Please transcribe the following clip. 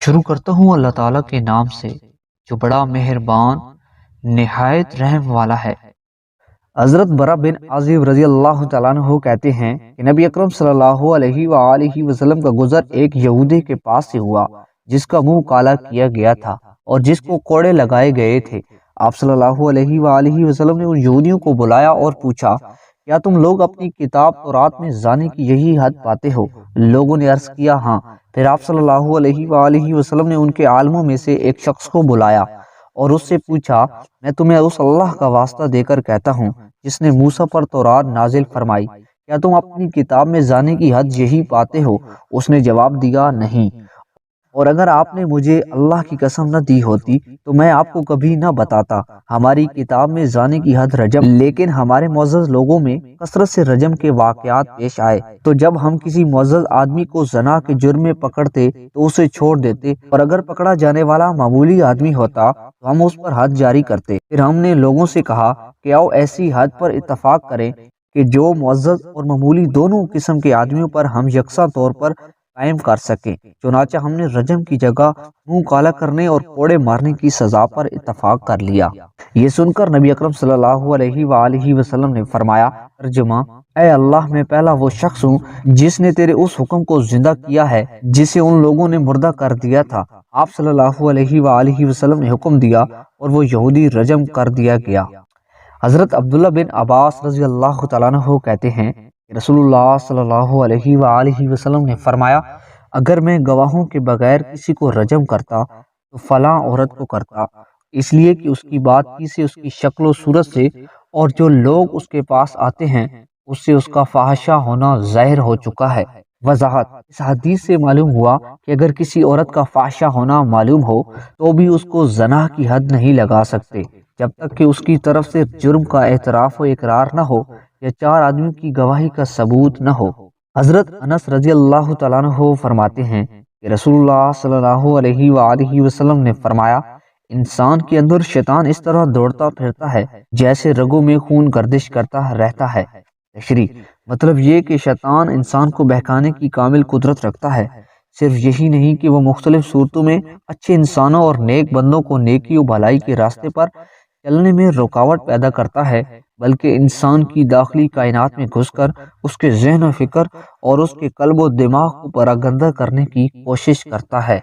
شروع کرتا ہوں اللہ تعالیٰ کے نام سے جو بڑا مہربان نہایت رحم والا ہے۔ حضرت برا بن عازب رضی اللہ تعالیٰ عنہ کہتے ہیں کہ نبی اکرم صلی اللہ علیہ وآلہ وسلم کا گزر ایک یہودی کے پاس سے ہوا جس کا منہ کالا کیا گیا تھا اور جس کو کوڑے لگائے گئے تھے۔ آپ صلی اللہ علیہ وآلہ وسلم نے ان یہودیوں کو بلایا اور پوچھا، کیا تم لوگ اپنی کتاب تورات میں زانی کی یہی حد پاتے ہو؟ لوگوں نے عرض کیا ہاں۔ پھر آپ صلی اللہ علیہ وآلہ وسلم نے ان کے عالموں میں سے ایک شخص کو بلایا اور اس سے پوچھا، میں تمہیں اس اللہ کا واسطہ دے کر کہتا ہوں جس نے موسیٰ پر تورات نازل فرمائی، کیا تم اپنی کتاب میں زانی کی حد یہی پاتے ہو؟ اس نے جواب دیا نہیں، اور اگر آپ نے مجھے اللہ کی قسم نہ دی ہوتی تو میں آپ کو کبھی نہ بتاتا۔ ہماری کتاب میں زانی کی حد رجم، لیکن ہمارے معزز لوگوں میں کثرت سے رجم کے واقعات پیش آئے تو جب ہم کسی معزز آدمی کو زنا کے جرم میں پکڑتے تو اسے چھوڑ دیتے، اور اگر پکڑا جانے والا معمولی آدمی ہوتا تو ہم اس پر حد جاری کرتے۔ پھر ہم نے لوگوں سے کہا کہ آؤ ایسی حد پر اتفاق کریں کہ جو معزز اور معمولی دونوں قسم کے آدمیوں پر ہم یکساں طور پر قائم کر سکیں۔ چنانچہ ہم نے رجم کی جگہ منہ کالا کرنے اور کوڑے مارنے کی سزا پر اتفاق کر لیا۔ یہ سن کر نبی اکرم صلی اللہ علیہ وآلہ وسلم نے فرمایا، ترجمہ، اے اللہ، میں پہلا وہ شخص ہوں جس نے تیرے اس حکم کو زندہ کیا ہے جسے ان لوگوں نے مردہ کر دیا تھا۔ آپ صلی اللہ علیہ وآلہ وسلم نے حکم دیا اور وہ یہودی رجم کر دیا گیا۔ حضرت عبداللہ بن عباس رضی اللہ تعالیٰ عنہ کہتے ہیں کہ رسول اللہ صلی اللہ علیہ وآلہ وسلم نے فرمایا، اگر میں گواہوں کے بغیر کسی کو رجم کرتا تو فلاں عورت کو کرتا، اس لیے کہ اس کی بات چیت سے، اس کی شکل و صورت سے اور جو لوگ اس کے پاس آتے ہیں اس سے اس کا فحشہ ہونا ظاہر ہو چکا ہے۔ وضاحت: اس حدیث سے معلوم ہوا کہ اگر کسی عورت کا فحشہ ہونا معلوم ہو تو بھی اس کو زنا کی حد نہیں لگا سکتے جب تک کہ اس کی طرف سے جرم کا اعتراف و اقرار نہ ہو یا 4 آدمیوں کی گواہی کا ثبوت نہ ہو۔ حضرت انس رضی اللہ تعالیٰ عنہ فرماتے ہیں کہ رسول اللہ صلی اللہ علیہ وآلہ وسلم نے فرمایا، انسان کے اندر شیطان اس طرح دوڑتا پھرتا ہے جیسے رگوں میں خون گردش کرتا رہتا ہے۔ تشریح: مطلب یہ کہ شیطان انسان کو بہکانے کی کامل قدرت رکھتا ہے۔ صرف یہی نہیں کہ وہ مختلف صورتوں میں اچھے انسانوں اور نیک بندوں کو نیکی و بھلائی کے راستے پر چلنے میں رکاوٹ پیدا کرتا ہے، بلکہ انسان کی داخلی کائنات میں گھس کر اس کے ذہن و فکر اور اس کے قلب و دماغ کو پراگندہ کرنے کی کوشش کرتا ہے۔